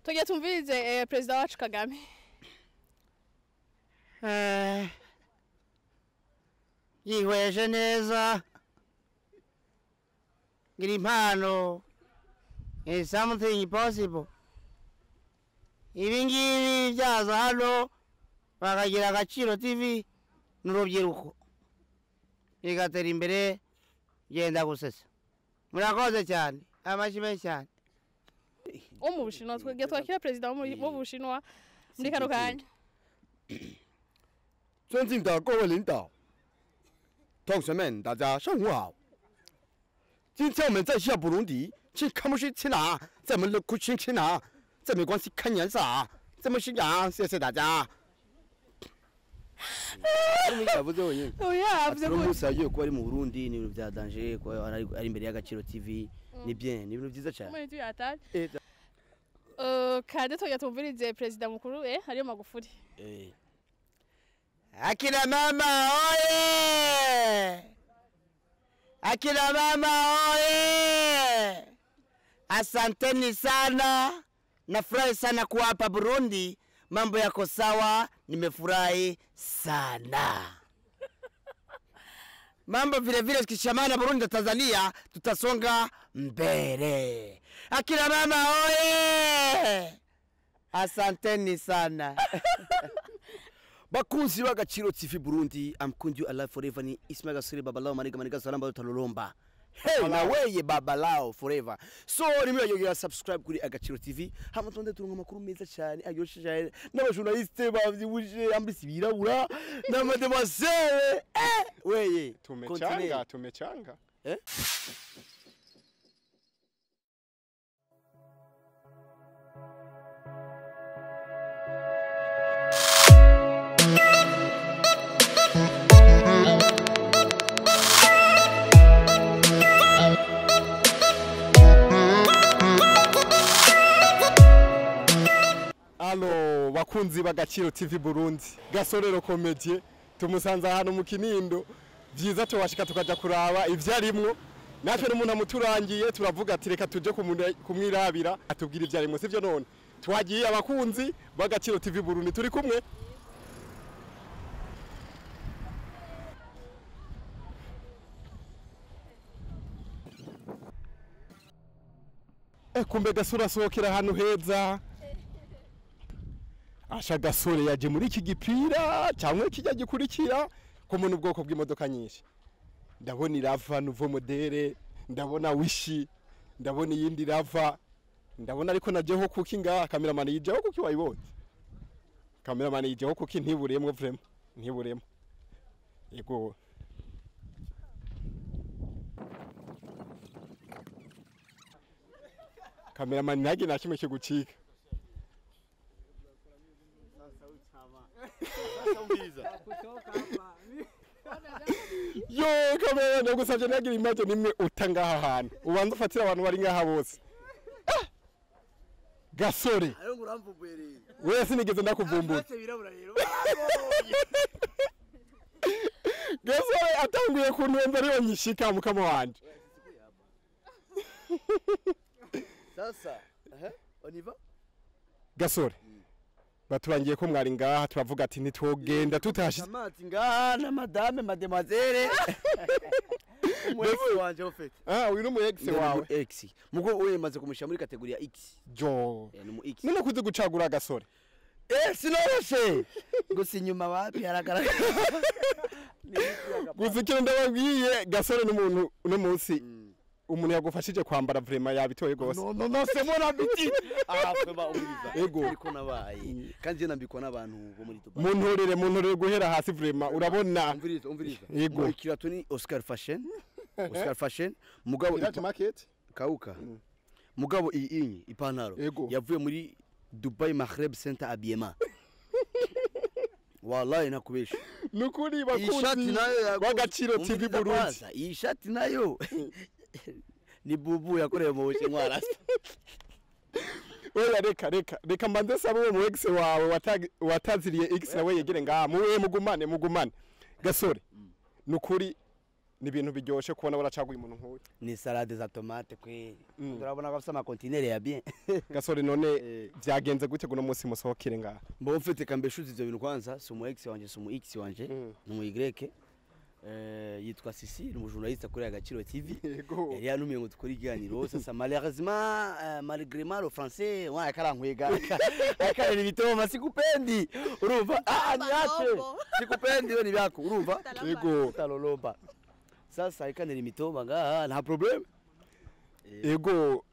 Tugiye tumvirize president wacu Kagame. Yihweje neza. Ngira impano. Is something possible. Ibi ngibi byaza hano bakagira Agaciro TV n'urubyiruko. Bigatera imbere genda gusesa. Murakoze cyane. Amashime cyane. Mu Bushinwa twege twakira president mu Bushinwa muri kano kanya. 尊敬的各位领导、同学们，大家上午好。今天我们在下布隆迪，去看不去去哪？在我们的国庆去哪？这没关系，看颜色啊，这么信仰，谢谢大家。Oya avuze ko musagiye ko ari mu Burundi ni ibintu byadanje ko ari imbere y'Agaciro TV ni bien ni ibintu byiza cyane. Muri tuyatari. Kandi tuyatumvirize president mukuru hariyo Magufuli. Akina mama oye! Akina mama oye! Asanteni sana. Nafurahi sana kuwa hapa Burundi. Mambo yako sawa, nimefurahi sana. Mambo vile vile tukishamana Burundi na Tanzania tutasonga mbele. Akina mama oye! Asanteni sana. Bakunzi b'Agaciro TV Burundi, amkundi alive forever ni Ismail Gasore babalao maniga maniga salamba talolomba. Hey, na weye babalao forever. So nimwe yogera subscribe kuri Agaciro TV. Hama tonde turunga makuru meza cyane aryoshe cyane. N'abajournaliste bavyibuje ambisi birabura n'amademoiselle. Weye tumechanga. Alo bakunzi b'Agaciro TV Burundi, Gasore comedy tumusanza hano mu Kinindo, byiza tubashika tukaja kuraba ivyarimwo. Natwe n'umuntu amuturangiye turavuga ati reka tuje kumwirabira atubwira ivyarimwo, sivyo none twagiye abakunzi b'Agaciro TV Burundi turi kumwe. Kumbe Gasore asohokera hano heza. Asha Gasore yaje muri iki gipira cyangwa kijya gikurikira ko mu bwoko bw'imodoka nyinshi. Ndabona irava nouveau modele, ndabona wishi, ndabona yindi rava, ndabona ariko najeho kuki nga cameraman yijeho kuki wayibonye. Cameraman yijeho kuki ntiburemwe vraiment, ntiburemwe. Yego. Cameraman nage nakimwe kigucika. Yo kamera ndagusavye nagira image nimwe utangaha hantu ubanza ufatira abantu bari ngaha bose. Gasore Ayo nguramvubuye wewe sinigeze ndakuvumbura. Gasore atanguye kuntumba ariyo nyishika mukama wanje. Sasa oniva Gasore baturangiye ko mwari ngaha turavuga ati nitwogenda tutashitse amazi ngaha na madame mademoiselle. Umwe wanje ofete. Uyu mu ex wawe. X. Mugo we maze kumushyira muri kategori ya X. Jo. Ni mu X. None kuze gucagura Gasore. Sinoroshe. Gusa inyuma wapi haragaragara. Guzikira ndababwiye Gasore n'umuntu uno munsi umuntu yagufashije kwambara vraiment yabitoye gose. No c'est mon habitude. Vraiment umuriza. Ego ariko nabaye. Kandi nambikwa n'abantu bo muri Dubai. Muntorere guhera hasi vraiment urabona. Umviriza. Ego. Ikirato ni Oscar Fashion. Mugabo market. Kauka. Mugabo iyi ipantaro yavuye muri Dubai Maghreb Center Habillement. Wallahi nakubesha. Nukuri bakunzi b'Agaciro TV Burundi. Iyi shati nayo ni bubu yakorewe mu Bushinwa rasta. Oya reka mbanze sabe mu ex wawe wataziriye X nawe yegere ngaha muwe mugumane Gasore nukuri ni ibintu biryoshe kubona baracaguye umuntu nk'uyu. Ni salade za tomate kweli. Turabona ko afite ama container ya bien. Gasore none vyagenze gute guno munsi musohokere ngaha? Mbo mfite kambeshuzi ivyo bintu kwanza, sumu X wanje, sumu X wanje, numu Y. Yitwa Sisi, ni umujournaliste kuri Agaciro TV. Yari yanumiye ngo dukore ikiganiro. Sasa malheureusement malgré mal au français, wa akarankwega. Akara ibitoma sikupendi. Urumva? Niache. Sikupendi we ni byako, urumva? Yego. Taloloba. Sasa ikanira imitoma nga nta problem. Yego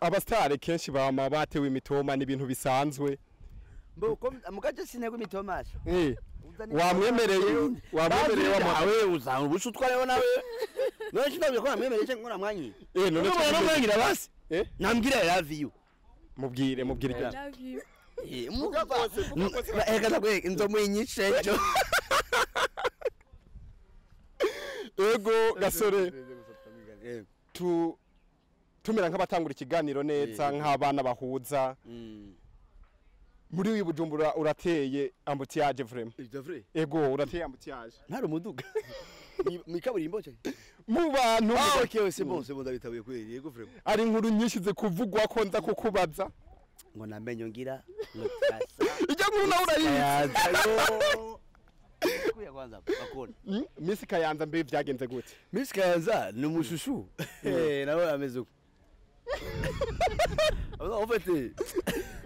abastare kenshi bama batewe imitoma ni ibintu bisanzwe. Mbo mukaje sinego imitomasha. Wamwemereye wawe uzanga ubushu twareho nawe none kinabye ko namwemereye cyangwa ngo namwanyi none namwangira basi nambwira I love you mubwire I love you mugaba eka kwe nzomuyinyishe cyo ego Gasore tumera nk'abatangura ikiganiro neza nk'abana bahuza muri uyu Bujumbura urateye ambutiage vraiment. Ego urateye ambutiage. Ntari umuduga. Mikaburimbo cyo. Mu bantu. Okay, c'est bon ndabitabuye kweli. Yego vraiment. Ari inkuru nyinshi zikuvugwa ko nza kukubaza. Ngo namenyo ngira ngo trasa. Ijya nkuru nawe urayizi. Kuya kwanza bakona. Miss Kayanza mbe vyagenze gute? Miss Kayanza ni umushushu. Nawe ameze uko. Ofete.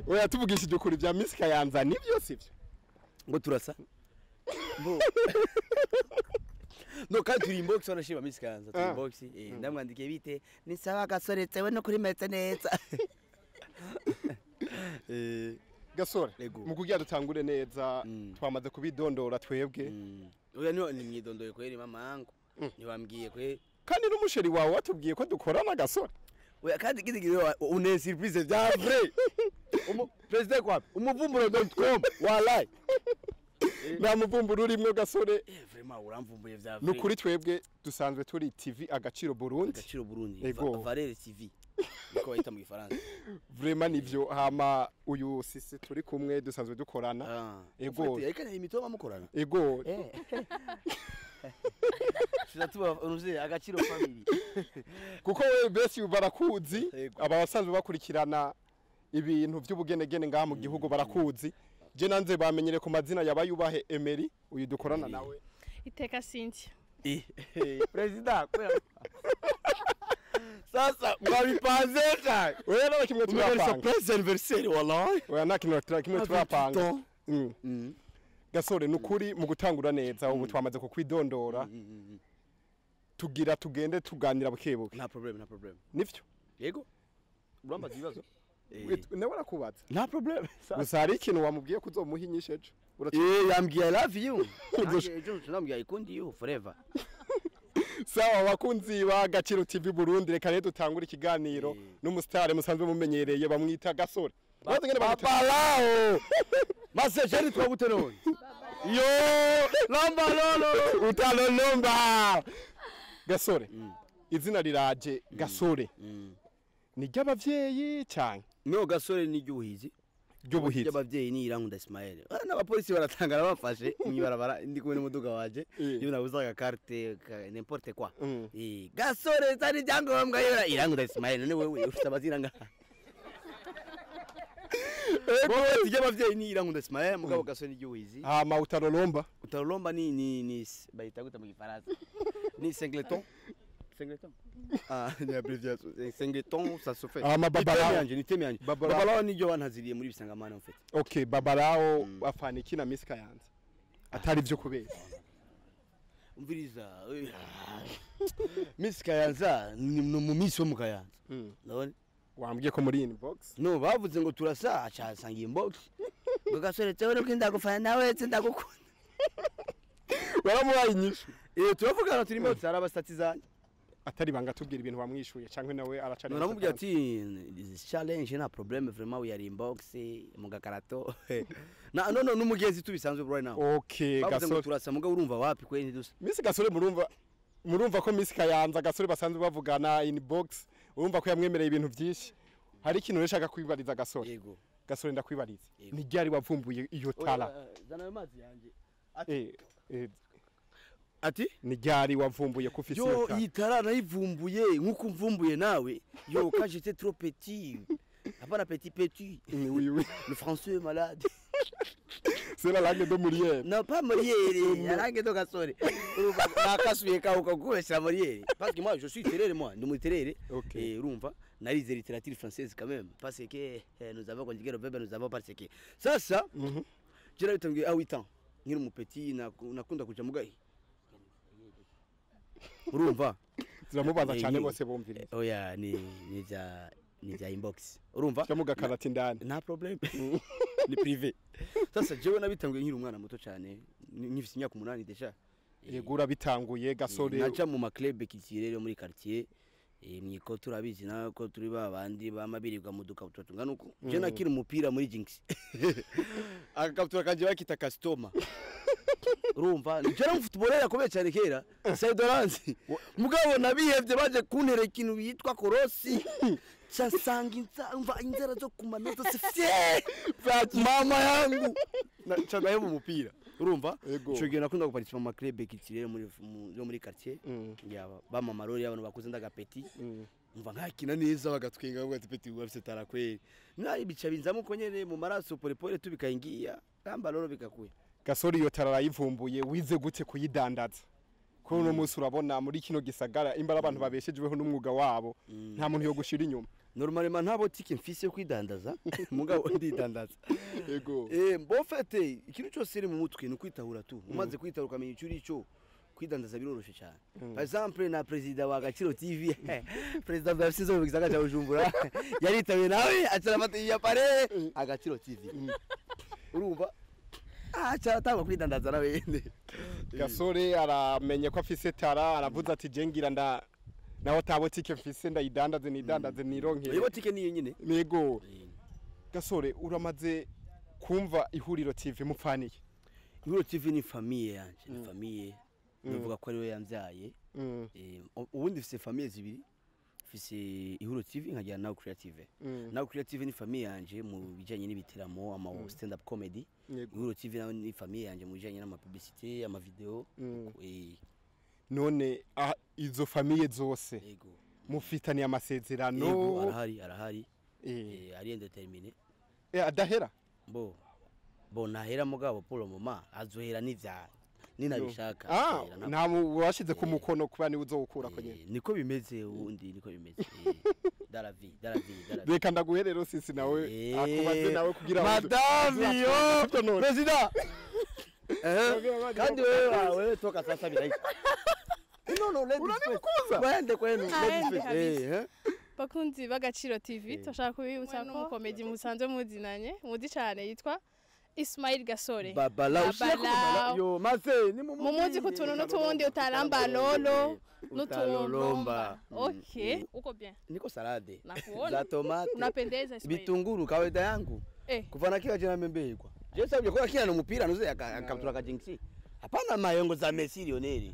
Oya tuvugishije ukuri bya Miss Kayanza nibyo sivyo. Ngo turasa. Bo. No kandi turi inbox wanashima Miss Kayanza turi inbox. Ndamwandikiye bite ni sawa Gasore tewe no kuri metse neza. Gasore mu kugira dutangure neza twamaze kubidondora twebwe. Oya ni mwidondoye kweri mama yangu. Niwambwiye kwe. Kandi n'umusheri wawe watubwiye ko dukorana Gasore. Oya kandi kidigire une surprise vya vrai. President kwa umuvumburo.com wallahi. Na muvumburo urimwe Gasore. Vraiment uramvumbuye vya vrai. Nukuri twebwe dusanzwe turi TV Agaciro Burundi. Agaciro Burundi. Valere TV. Niko bayita mu Gifaransa. Vraiment nivyo hama uyu sisi turi kumwe dusanzwe dukorana. Ego. Yeka imitoma mukorana. Ego. Tuba unuze Agaciro family. Kuko wewe besi barakuzi abasanzwe bakurikirana ibintu by'ubugenegene ngaha mu gihugu barakuzi. Je nanze bamenyere ku mazina yabayubahe Emery uyu dukorana nawe. Iteka Cynthia. President sasa mwabipanzeka wewe na kimwe turapanga surprise anniversary wallahi wewe na kimwe turapanga Gasore nukuri mu gutangura neza ubu twamaze ko kwidondora tugira tugende tuganira bukebuke nta problem nivyo yego urambaza ibibazo nawe arakubaza nta problem gusa hari ikintu wamubwiye ko uzomuhinyisha ejo yambwiye I love you ejo nambwiye I count you forever. Sawa wakunzi ba Agaciro TV Burundi reka rero dutangura ikiganiro n'umusitare musanzwe mumenyereye bamwita Gasore babalao masejeri twagute none yo lamba lolo utalolomba Gasore izina riraje Gasore ni ry'abavyeyi cyane no Gasore ni ry'ubuhizi ry'abavyeyi ni Irankunda Ismael n'abapolisi baratangara bafashe imyibarabara ndi kumwe n'umuduga waje iyo nabuzaga carte n'importe quoi Gasore tari jangombwa yora Irankunda Ismael none wewe ufite abazira ngaha ego ry'abavyeyi ni Irankunda Ismael mugabo Gasore ni ry'ubuhizi utarolomba ni bayita gute mu Gifaransa ni singleton ni abréviation singleton ça se fait babalao ni temi babalao ni jo wanaziriye muri bisangamana mfite okay babalao afana iki na Miss Kayanza atari byo kubera umviriza Miss Kayanza ni mu Miss wo mu Kayanza none wambwiye ko muri inbox no bavuze ngo turasa acasanga inbox ngo Gasore tewe no kinda gufana nawe ndagukunda baramuhaye inyishu turavugana turi mu tsara abastatizanye atari banga tubwira ibintu bamwishuye cyangwa nawe aracana naramubwiye ati this challenge na problem vraiment we are inbox mu gakarato no n'umugezi tubisanzwe right now okay Gasore turasa muga urumva wapi kwe ntidusa Miss Gasore murumva ko Miss Kayanza Gasore basanzwe bavugana inbox urumva ko yamwemereye ibintu byinshi hari ikintu reshaka kwibariza Gasore yego Gasore ndakwibariza ni ryari wavumbuye iyo tara zana amazi yanje ati ni ryari wavumbuye ko ufise yo itara nayivumbuye nkuko mvumbuye nawe yo quand j'étais trop petit apana petit oui le français est malade c'est la langue de Molière non pas Molière la langue de Gasore nakasuye ka ukakubesha Molière parce que moi je suis terere moi ndi muterere et urumva narize littérature française quand même parce que nous avons conjugué le verbe nous avons parce que ça jira bitangiye à 8 ans nkiri mu petit nakunda kuja mugayi urumva ziramubaza cyane bose bumvire oya ni za inbox urumva cyo mugakarata indani nta problem ni privé sasa jewe nabitanguye nkiri umwana muto cyane nkifise imyaka 8 deja yegura bitanguye Gasore naca mu maclub kitire muri quartier mwiko turabizi nako turi babandi bamabirirwa mu dukabutura tungana uko je nakiri umupira muri Jinx akabutura kanje bakita customer urumva njera mfutbolera kubera cyane kera Saidorance mugabo nabihevye baje kuntere ikintu yitwa korosi chasanga inzara zo kumanota sifye mama yangu nacaga mu mupira urumva cyo gihe nakunda guparticipa mu club kitire muri quartier yaba ba mama rori abantu bakuze ndaga petit umva nkakina neza bagatwenga ngo ati petit wafise tarakweri nayi bica binzamo ko nyene mu maraso pole tubikayingiya kamba roro bikakuye Gasore iyo tarayivumbuye wize gute kuyidandaza ko no munsi urabona muri kino gisagara imbara abantu babeshejweho n'umwuga wabo nta muntu yo gushira inyuma normalement nta botike mfise kwidandaza mugabo ndidandaza yego bon fete ikintu cyose iri mu mutwe no kwitahura tu umaze kwitaruka menya icyo urico kwidandaza biroroshe cyane par exemple na president wa Gaciro TV president wa Sizo mu gisagara cya Bujumbura yaritawe nawe acara mate ya pare Agaciro TV urumva cyatanga kwidandaza nawe yende Gasore aramenye ko afise tara aravuze ati jengira naho tabotike mfise ndayidandaze nironkeye iyo botike niyo nyine yego Gasore uramaze kumva ihuriro TV mupfaniye ihuriro TV ni famille yanje ni famille nuvuga ko ariwe yamvyaye ubundi mfise famille zibiri mfise ihuriro TV nkagira nawe creative nawe creative ni famille yanje mu bijanye n'ibitiramo ama stand up comedy ihuriro TV ni famille yanje mu bijanye n'ama publicité ama video none izo famille zose mufitaniye amasezerano yego arahari ari indeterminé adahera bo nahera mugabo Paul mama azohera n'ivya ninabishaka nta washize ku mukono kuba ni uzokura ko nyene niko bimeze ubundi niko bimeze daravi reka ndaguherero sisi nawe akubaze nawe kugira madame yo president kandi wewe toka sasa birayi no ladies kwenu ladies bakunzi bagaciro TV tashaka kubibutsa ko comedy musanze muzinanye muzi cyane yitwa Ismail Gasore babala yo maze ni mumuzi kutuntu n'utundi utaramba lolo n'utunomba okay uko bien niko salade nakuona za tomate unapendeza Ismail bitunguru kawaida yangu kuvana kila jina membegwa je sabye ko akina no mupira nuze akabutura ka Jinx hapana mayongo za Messi Lionel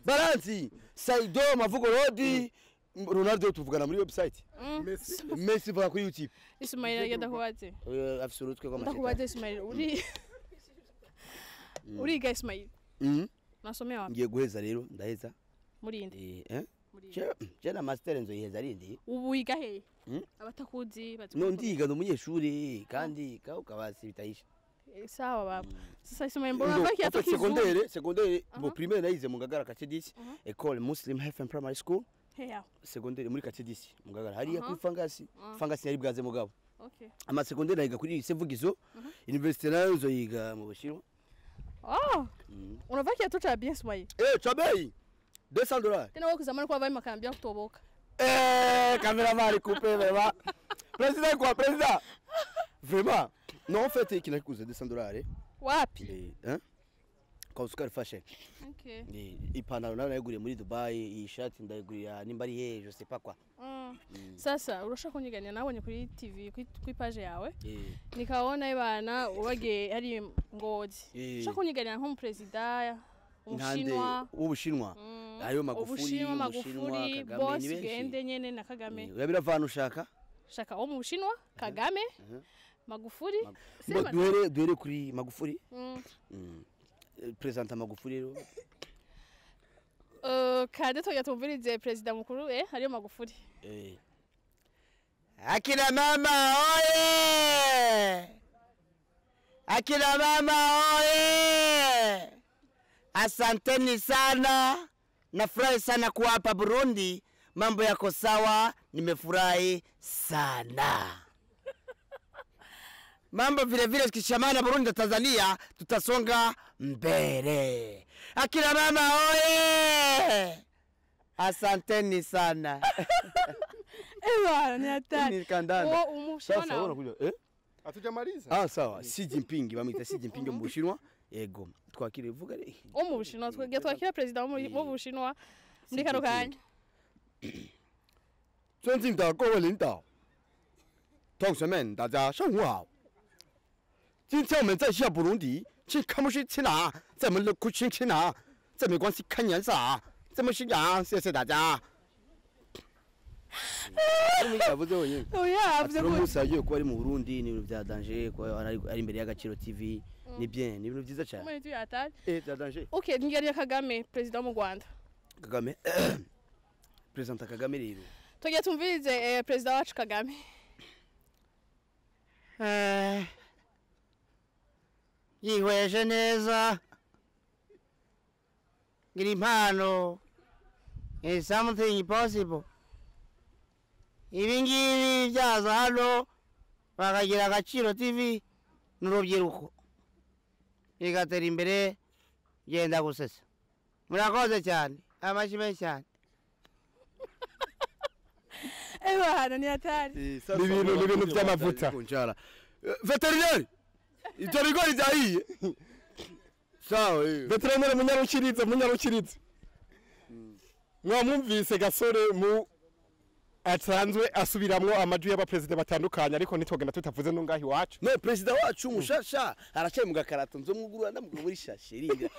baranzi Saido mavugo rodi Ronaldo tuvugana muri website Messi vuga kuri YouTube Ismail yadahubaze absolute ko ndakubaze Ismail uri ga Ismail nasomea wapi ngiye guheza rero ndaheza murinde je na master nzo yiheza rindi ubu yiga he abatakuzi no ndiga no munyeshuri kandi ukabasi bitayisha sawa baba sasa Ismail mbona baki atokizu secondaire bo primaire nayize mu Ngagara Kacedisi école Muslim Health and Primary School secondaire muri Kacedisi mu Ngagara hariya kuri fangasi yari bwaze mugabo ama secondaire nayiga kuri Sevugizo université nayo zo yiga mu Bushinwa unavaki atocha bien Ismail chabei $200 tena wako zamani kwa vai makambia kutoboka cameraman coupé vraiment président vraiment non en fait qu'il a coûté $200 wapi kwa sukari fashion ipantaro nayo nayiguriye muri Dubai iyi shati ndayigurira nimba ari he je sais pas quoi sasa urashaka kunyiganya nabonye kuri TV kuri page yawe nikaona ibana ubage ari ngozi urashaka kunyiganya nko mu president ubushinwa ayo Magufuli boss gende nyene na Kagame urabira ushaka wo mu Bushinwa Kagame Magufuli duhere kuri Magufuli presenta Magufuli rero kandi tuyatumvirize president mukuru hariyo Magufuli. Akina mama oye! Akina mama oye! Asanteni sana. Nafurahi sana kuwa hapa Burundi. Mambo yako sawa, nimefurahi sana. Mambo vile vile tukishamana Burundi na Tanzania tutasonga mbele. Akina mama oye! Asanteni sana. Ewa, ni hatari. Ni kandanda. Umushona. Unakuja Hatujamaliza. Sawa. Xi Jinping bamwita Xi Jinping mu Bushinwa. Yego. Twakire vuga re. Mu Bushinwa twakira president mu Bushinwa muri kano kanya. 尊敬的各位领导，同学们，大家上午好。今天我们在下布隆迪，去看不去去哪？在我们的库区去哪？这没关系，看颜色啊。这么信仰，谢谢大家。Aramuhakije ko ari mu Burundi ni vyagenze ko ari imbere y'agaciro TV ni bien ni ibintu byiza cyane. Muri tu yatari. Vyagenze. Okay, ngiye Kagame president mu Rwanda. Kagame President Kagame rero. Tugiye tumvirize president wacu Kagame. Yihweje neza. Ngira impano. Is something possible. Ibingibi byaza hano bakagira agaciro TV n'urubyiruko bigatera imbere genda gusesa. Murakoze cyane amashyi menshi cyane. Ewa, ni hatari. Ibintu by'amavuta. Veternaire ibyo bigori byahiye. Sawa. Veternaire munyarukiritse. Mwamumvise Gasore mu asanzwe asubiramwo amajwi y'abapresident batandukanye ariko nitogenda tutavuze no ngahi wacu. No president wacu mushasha aracaye mu gakarato nzomugurura ndamugura muri shashirira.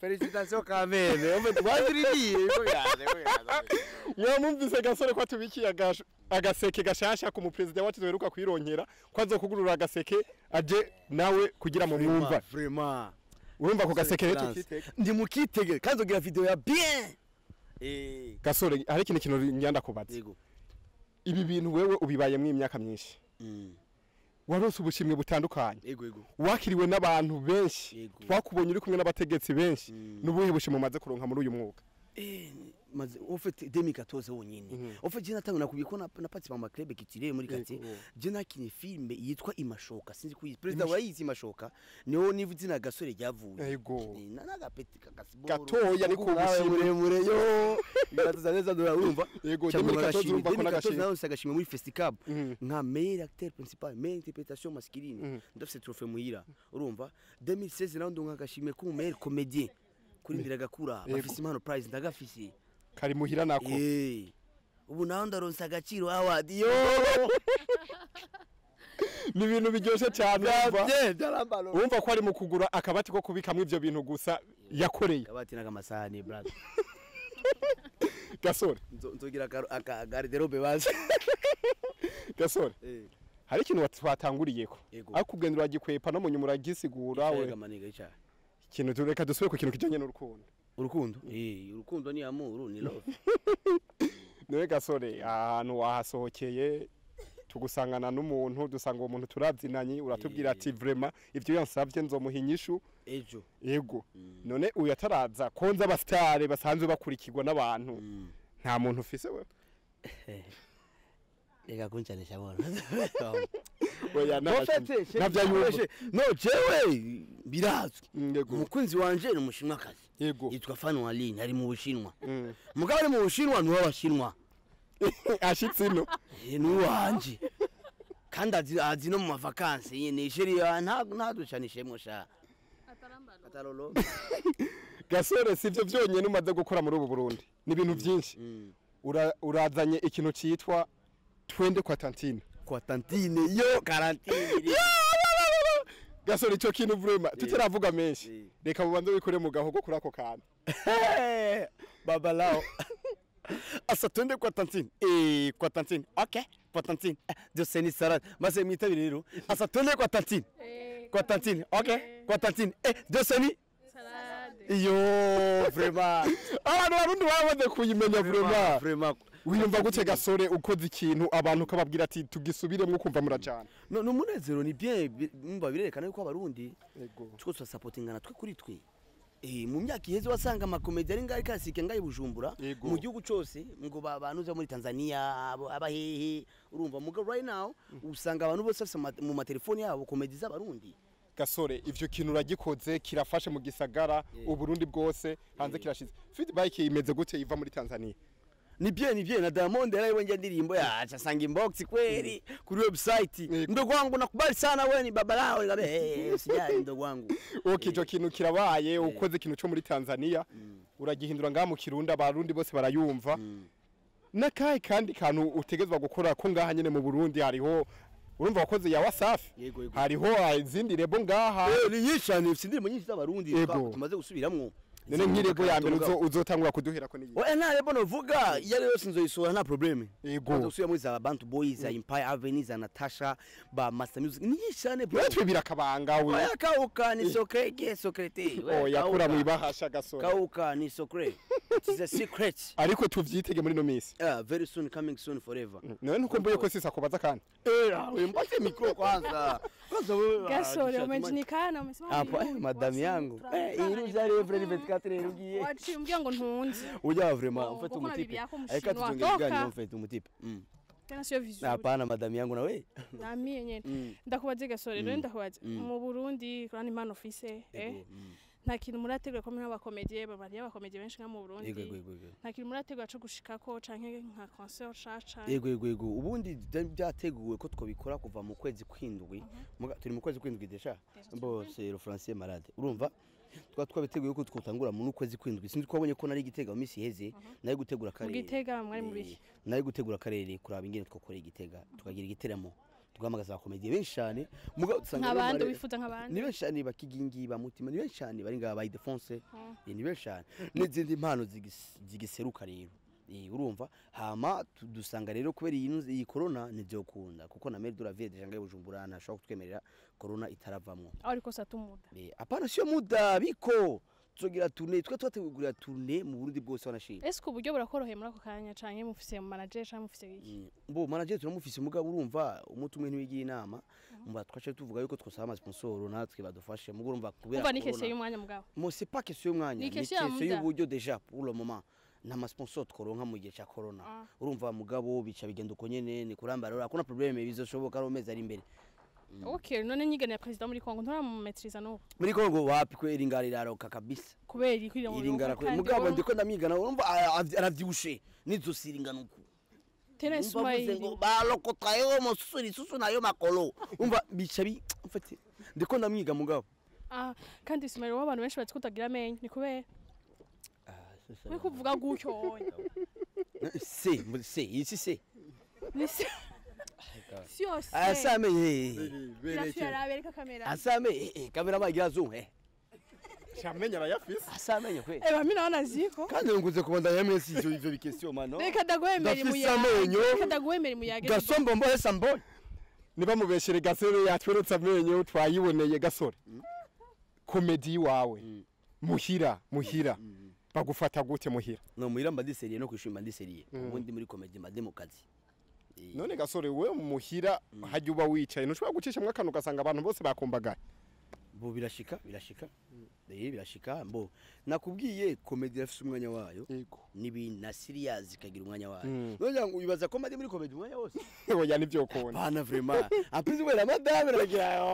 Felicitation Kamene, ofe twaziriye ko yaje. Mwamumvise Gasore ko atubikiye agaseke gashasha ku mupresident wacu duheruka kwironkera ko azokugurura agaseke aje nawe kugira mu mwumva. Vraiment. Urumva ko gaseke rero tukitege. Ndi mukitege kanzogira video ya bien. Gasore hari ikintu nyanda kubaza. Yego. Ibi bintu wewe ubibayemwe imyaka myinshi. Warose ubushimwe butandukanye. Yego. Wakiriwe n'abantu benshi. Twakubonye uri kumwe n'abategetsi benshi. Nubuhe bushimwe maze kuronka muri uyu mwuga. Maze ofete 2014 wonyine. Ofete jina tangu nakubiko na participa mu club kitire muri kati. Jina kini filme yitwa Imashoka. Sinzi kuyi president wayizi Imashoka. Niho nivuzina Gasore ryavuye. Yego. Nanagapeti kakasiboro. Gatoya ariko ubushimwe muremure Biratuzaneza ndurumva. Yego 2014 urumva ko nagashimwe. Nawe sagashimwe muri festival. Nka meilleur acteur principal, meilleure interprétation masculine. Ndafise trophée muhira. Urumva 2016 nawe ndunga agashimwe ku meilleur comédien. Kurindira gakura bafise impano prize ndagafise. Kari muhira nako. Ubu naho ndaronsa agaciro award yo. Ni ibintu biryoshe cyane umva ko ari mu kugura akabati ko kubikamwe ivyo bintu gusa yakoreye. Akabati n'akamasahani brother. Gasore nzogira garderobe baje. Gasore hari ikintu twatanguriyeko ariko kugendera gikwepa no munyuma uragisigura we. Ikintu tureka dusubire ku kintu kijanye n'urukundo. Urukundo ni amuru ni love. Niwe Gasore ahantu wahasohokeye tugusangana n'umuntu dusanga uwo muntu turavzinanye uratubwira ati vraiment ivyo yansavye nzomuhinyishu ejo. Yego. None uyu ataraza konza abastare basanzwe bakurikirwa n'abantu. Nta muntu ufise we. Ega kuncanisha bona. Oya navyayubeshe. No jewe birazwi. Umukunzi wanje ni umushinwa kazi. Yego. Yitwa Fanu Aline ari mu Bushinwa. Mugabo ari mu Bushinwa ni w'abashinwa. Ashitsino. Ni wanje. Kandi azi no mu vacances yene Nigeria ntaducanishemo sha. Atarolo. Gasore sivyo byonyene umaze gukora muri ubu Burundi. Ni ibintu byinshi. Urazanye ikintu citwa twende kwa tantine. Kwa tantine yo karantine. Gasore ico kintu vraiment tutaravuga menshi. Reka mubanze wikore mu gahogo kuri ako kana. Baba lao. Asa twende kwa tantine. Kwa tantine. Okay. Kwa tantine. Joseni Sarat. Maze mwitabire rero. Asa twende kwa tantine. Kwa tantine. Okay. Kwa tantine. Joseni iyo vraiment abantu barundi babaze kuyimenya vraiment wiyumva gute Gasore ukoze ikintu abantu kababwira ati tugisubiremwe kumva muracana no munezero ni bien mba birerekana yuko abarundi tuko supportingana twe kuri twe mu myaka iheze wasanga amakomedi ari ngari kasike ngayi Bujumbura mu gihugu cyose ngo babanuza muri Tanzania abahehe urumva muga right now usanga abantu bose mu matelefoni yabo komedi z'abarundi. Gasore ivyo kintu uragikoze kirafashe mu gisagara uburundi bwose hanze kirashize feedback imeze gute iva muri Tanzania? Ni bien na Diamond yarayibonye ndirimbo yacha sanga inbox kweli kuri website ndogo wangu nakubali sana wewe ni baba lao ngabe sijai ndogo wangu. Okay ico kintu kirabaye ukoze ikintu cyo muri Tanzania uragihindura ngaha mu Kirundi abarundi bose barayumva nakaye kandi kantu utegezwa gukora ko ngaha nyene mu Burundi hariho urumva wakoze ya Wasafi hariho izindi rebo ngaha ni nyishane ifite nyinshi z'abarundi tumaze gusubiramwo nene nkirego ya mbere uzotangura kuduhera ko niyi nta rebo novuga yari yose nzoyisura nta problem uzosubira muri za Bantu Boys za Empire Avenue za Natasha ba Master Music nyishane bro twibira kabanga we yakauka ni secret yakura mu ibahasha Gasore kauka ni secret it's a secret ariko tuvyitege muri no miss very soon coming soon forever none nuko mboye ko sisa kubaza kandi mbate mikro kwanza Gasore umejinikana umesema hapo madam yangu iruza revre ni 24 rugiye wachimbia ngo ntunzi uja vraiment ufite umutipe ariko tuzongera ufite umutipe tena sio vizuri hapana madam yangu na we na mimi nyene ndakubaze Gasore rero ndakubaze mu Burundi kandi man office nta kintu murategura ko muri abakomedie babari abakomedie benshi nka mu Burundi nta kintu murategura cyo gushikako canke nka concert chacha yego ubundi byateguwe ko twobikora kuva mu kwezi kwindwi turi mu kwezi kwindwi desha bose le français malade urumva twabiteguye ko twotangura mu kwezi kwindwi sinzi twabonye ko nari Gitega mu misi heze nayo gutegura karere Gitega mwari mu bihe nayo gutegura karere kuraba ingene twokora Gitega tukagira igiteramo tugamagaza abakomedie benshi cyane muga usanga nk'abandi wifuza nk'abandi ni benshi cyane bakigingi ba mutima ni benshi cyane bari ngaba Idefonse ni benshi cyane n'izindi mpano zigiseruka rero urumva hama dusanga rero kubera iyi corona nivyo kunda kuko na Mère de la Vie deja ngaye Bujumbura ntashobora kutwemerera corona itaravamwo ariko satumuda apana sio muda biko tugira tourner twategura tourner mu Burundi bwose wanashira Esko uburyo burakoroheye muri ako kanya canke mufise mu manager canke mufise iki mbo manager turamufise mugabo urumva umutu umwe ntiwigiye inama mba twaje tuvuga yuko twosaba ama sponsor natwe badufashe mugo urumva kubera umva nikese y'umwanya mugabo mo c'est pas question y'umwanya nikese y'uburyo déjà pour le moment na ma sponsor tkoronka mu gihe cya corona urumva mugabo bica bigenda uko nyene ni kuramba rero akona problème bizoshoboka ro mezi ari imbere. Okay none nyigana ya president muri Kongo ntora mu maîtrise no muri Kongo wapi ko iringariraroka kabisa kubera ikwira mu iringara ko mugabo ndiko ndamigana urumva aravyibushe nizosiringana uko tera Ismail balokotayo musuri susu nayo makolo umva bica mfate ndiko ndamwiga mugabo kandi Ismail w'abantu benshi batikutagira amenyo ni kubera we kuvuga gutyo se sio se asame bereka kamera asame kamera bagira zoom chamenya arayafise asamenye kwe mimi naona ziko kandi nguze kubanda yamwe si ivyo bikesio mano reka dagwemera mu yage Gasombo mbo sambo niba mubeshere Gasore yatweretse amenyo twayiboneye Gasore komedi wawe muhira bagufata gute muhira no muhira mbadiseriye no kwishima ndiseriye ubundi muri komedi mademo kazi none Gasore we muhira hajya uba wicaye ntushobora gucisha mwakano gasanga abantu bose bakumbagaye bo birashika birashika mbo nakubwiye komedi yafise umwanya wayo nibi na serious kagira umwanya wayo none ngo ubibaza komedi muri komedi umwanya wose oya nivyo ukona bana vraiment apizi wera madame ragira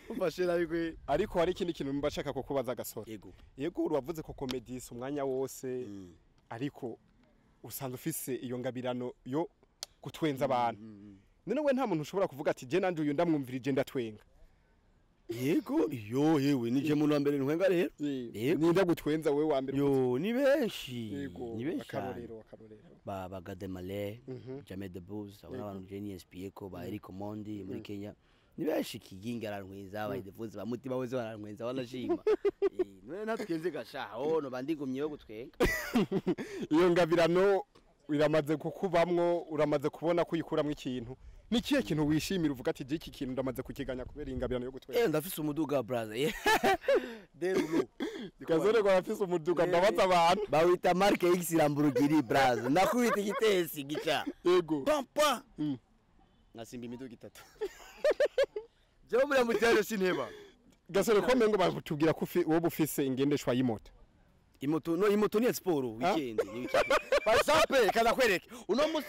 ufashira bigwe ariko hari ikindi kintu mbashaka ko kubaza Gasore yego uravuze ko komedi si umwanya wose ariko usanzwe ufise iyo ngabirano yo gutwenza abantu none we nta muntu ushobora kuvuga ati je nanje uyu ndamwumvirije ndatwenga yego iyo yewe nije muntu wa mbere ntwenga rero ninda gutwenza we wa mbere yo ni benshi akarorero ba Gademale Jamed Booz abana abantu Genius Pieko ba Eric Mondi muri Kenya ni benshi kiginga arantweza ba Idefonse ba mutima wose barantweza wanashima none natwenze gashaho no bandigumye yo gutwenga iyo ngabirano iramaze kukubamwo uramaze kubona kuyikuramwe ikintu nikiye kintu wishimira uvuga ati iki kintu ndamaze kukiganya kubera ingabirano yo gutwera ndafise umuduga brother derulo Gasore kwa afise umuduga ndabaza abantu bawita marke X Lamborghini brother ndakwita igitesi gica yego pampa nasimba imiduga 3 jewe muri mutero sineba Gasore ko mengo batubwira ko wowe ufise ingendeshwa y'imoto imoto ni sport weekend pasape kada kwereke uno musi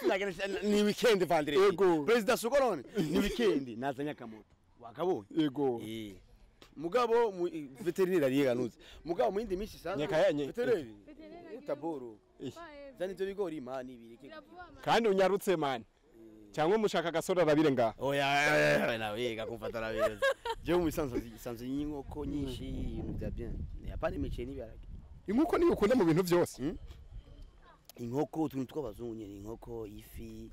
ni weekend vendredi president Sogolone ni weekend nazanya kamoto wakabonye yego mugabo veterinaire ariye ganuze mugabo mu yindi misi sana veterinaire taboro zani byo bigori imani ibireke kandi unyarutse mani cyangwa mushaka Gasore arabire nga oya nawe gakumfata arabire je mu isanzwe y'inkoko nyinshi ibintu bya bien yapane miceni biarage inkoko niyo ukunda mu bintu byose inkoko tuntu tw'abazungu nyene inkoko ifi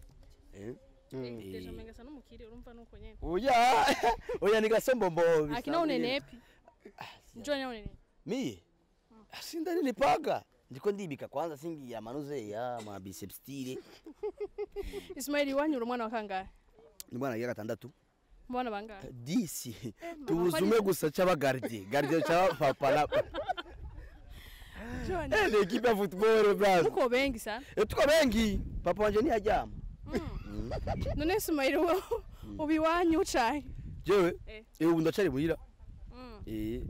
deja mengasa n'umukire urumva nuko nyene oya ni gasombombo akina unenepi njoni unenepi mi asinda ni paga ndiko ndibika kwanza singira manuze ya ma biceps style Ismaili wanyu umwana wa kangahe ni mwana ya 6 mwana bangahe 10 tubuzume gusa c'abagardie cha papa na John l'équipe ya football brother uko bengi sana tuko bengi papa wanje ni ajama none Ismaili ubi wanyu cyane jewe ubu ndacari muhira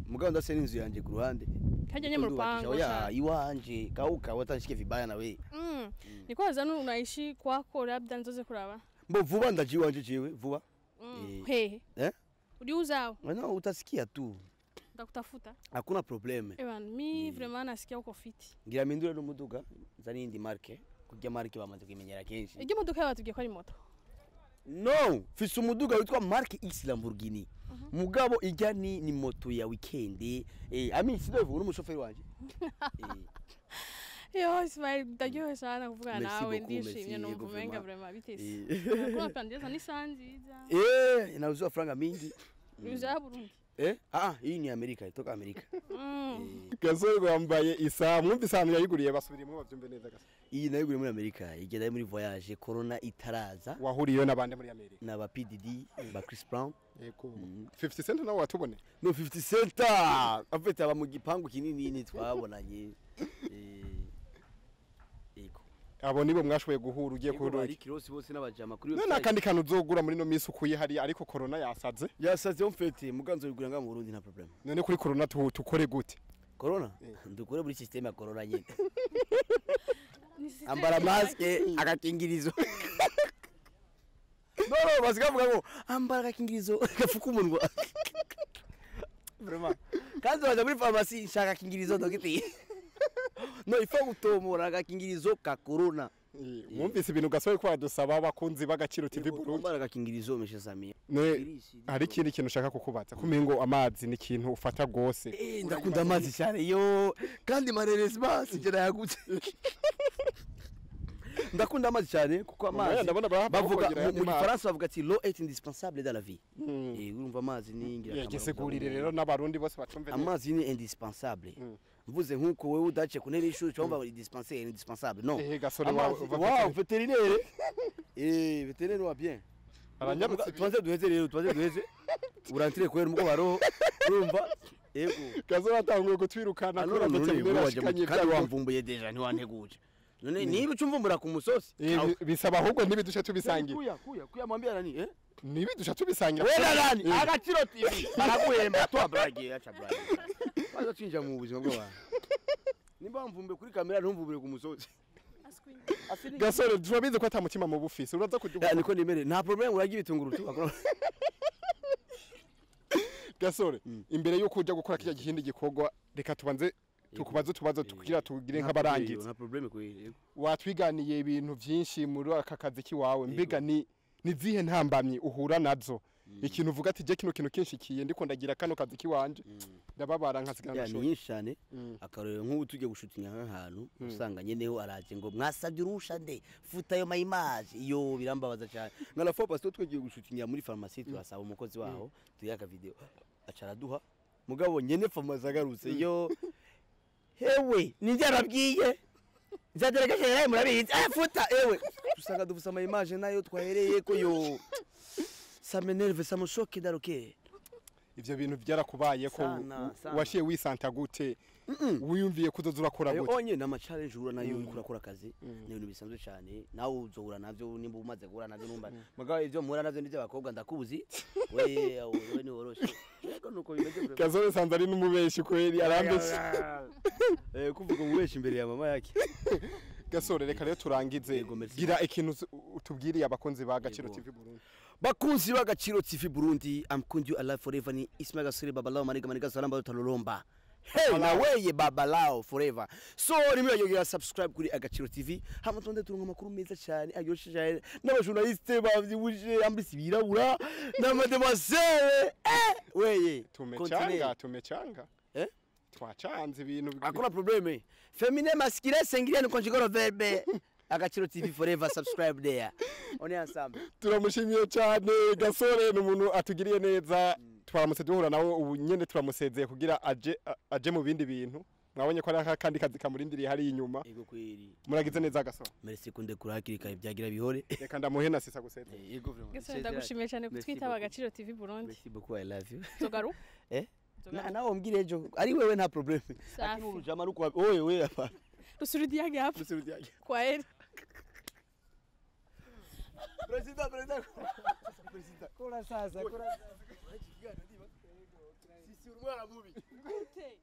mugabo ndase n'inzu yanje ku ruhande kajya mu rupango ya iwanje kauka watanshike vibaya nawe niko azana unaishi kwako labda nzoze kuraba mbo vuba ndaji wanje jewe vuba hehe uliuzao no utasikia tu ndakutafuta hakuna probleme mi vraiment nasikia uko fiti ngira mindura no muduga zani indi marke kujya marke bamaze kwimenyera kenshi ije muduga batubwiye ko ari moto no fise umuduga witwa marke X Lamborghini mugabo ijya ni moto ya weekend ami sidovu n'umushoferi wanje yo Ismail ndagiye sana kuvuga nawe ndishimye no kumenga vraiment bitese ko apandeza ni sanziza inauzwa franga mingi uza Burundi hii ni Amerika itoka Amerika Gasore wambaye isa mwumva isano yayiguriye basubirimo bavyumve neza Gasore iyi nayiguriye muri Amerika igenda muri voyage corona itaraza wahuriye nabande muri Amerika naba PDD ba Chris Brown yego 50 Cent nawe watubone no 50 Cent afite aba mu gipangu kinini ni twabonanye yego abo nibo mwashoboye guhura ugiye kuhura ari kirosi bose n'abajama kuri yo nakandi kantu uzogura muri no misu kuye hari ariko corona yasaze mfete muganzo bigura nga mu Burundi nta problem none kuri corona tukore gute corona ndukore muri system ya corona nyene ambara maske agakingirizo no basigavuga ngo ambara agakingirizo gafuka umunwa vraiment kandi waje muri pharmacie shaka kingirizo dogiti no ifo gutomora agakingirizo ka corona mwumvise ibintu Gasore ko adusaba abakunzi bagaciro TV Burundi ambara agakingirizo meshe Samia hari ikindi kintu ushaka kukubaza kumengo amazi ni ikintu ufata gose ndakunda amazi cyane yo kandi marerezma sije yagutse ndakunda amazi cyane kuko amazi bavuga mu Faransa bavuga ati l'eau est indispensable dans la vie urumva amazi ni ingira yagisegurire rero n'abarundi bose batumve amazi ni indispensable mvuze nkuko wewe udace ku ntebe y'ishuri cyangwa indispensable no Gasore wow veterinaire veterinaire wa bien aranyabutse tuanze duheze urantire kwera umugo baro urumva yego Gasore atanguye gutwirukana kuri veterinaire ashikanye kandi wamvumbuye deja ntiwanteguje none niba ucumvumbura ku musosi bisaba ahubwo ntibidushe tubisangira kuya mwambia nani ntibidushe tubisangira wera nani agaciro TV araguhemba to abrage acha brage baza twinja mu buzima bw'abantu nimba mvumbe kuri kamera ntumvumbure ku musosi Gasore turabize ko atamutima mu bufisi uraza kujuka niko nimere nta problem uragira ibitunguru tu Gasore imbere yo kuja gukora kija gihindi gikogwa reka tubanze tukubaza tubazo tukira tugire nk'abarangiza nta problem kwere watwiganiye ibintu byinshi muri aka kazi kiwawe mbega ni zihe ntambamye uhura nazo ikintu uvuga ati je kino kintu kinshikiye ndiko ndagira kano kazi kiwanje ndababara nkasigana nasho nyinshi cyane akarero nk'ubu tujye gushutinga nk'ahantu usanga nyeneho araje ngo mwasabye urusha nde futa yo mayimaje iyo birambabaza cyane ngala fo pasto twagiye gushutinga muri pharmacie turasaba umukozi waho tuyaka video acara duha mugabo nyene pharmacie agarutse yo hewe ninjye arabwiye za delegation yawe murabizi futa ewe usanga dufuse ama image nayo twahereye ko yo ça m'énerve ça me choque daruke ivyo bintu byarakubaye ko washiye wisanta gute wiyumviye kuzoza urakora gute onye na challenge ura nayo kurakora akazi ni ibintu bisanzwe cyane nawe uzohura navyo nimba umaze guhura navyo numva mugabo ivyo muhura navyo ndivyo abakobwa ndakuzi we ni woroshe yego nuko bimeze Gasore sanze ari n'umubeshi kweri arambeshe kuvuga umubeshi imbere ya mama yake Gasore reka rero turangize gira ikintu utubwiriye abakunzi ba Gaciro TV Burundi bakunzi ba Gaciro TV Burundi amkundi alive forever ni Ismail Gasore babalao maniga salamba utalolomba hey na weye babalao forever so nimwe yogera subscribe kuri Agaciro TV hama tonde turunga makuru meza cyane aryoshe cyane n'abajournaliste bavyibuje ambisi birabura n'amademoiselle weye tumechanga twacanze ibintu akora probleme féminin masculin singulier conjugal verbe Agaciro TV forever subscribe there on ensemble turamushimiye cyane Gasore n'umuntu atugiriye neza twaramutse duhura nawe ubu nyene turamusezeye kugira aje mu bindi bintu mwabonye ko ari kandi kazi kamurindiriye hari inyuma yego kweri muragize neza Gasore merci kunde kurahakirika ibyagira bihore reka ndamuhena sisa gusezeye yego vraiment Gasore ndagushimiye cyane kutwitaba Agaciro TV Burundi merci beaucoup I love you zogaru na umbwire ejo ari wewe nta problem ati urujama ruko wewe apa rusuri hapo kwa heri Presidente kora sasa sisi urwara mubi gute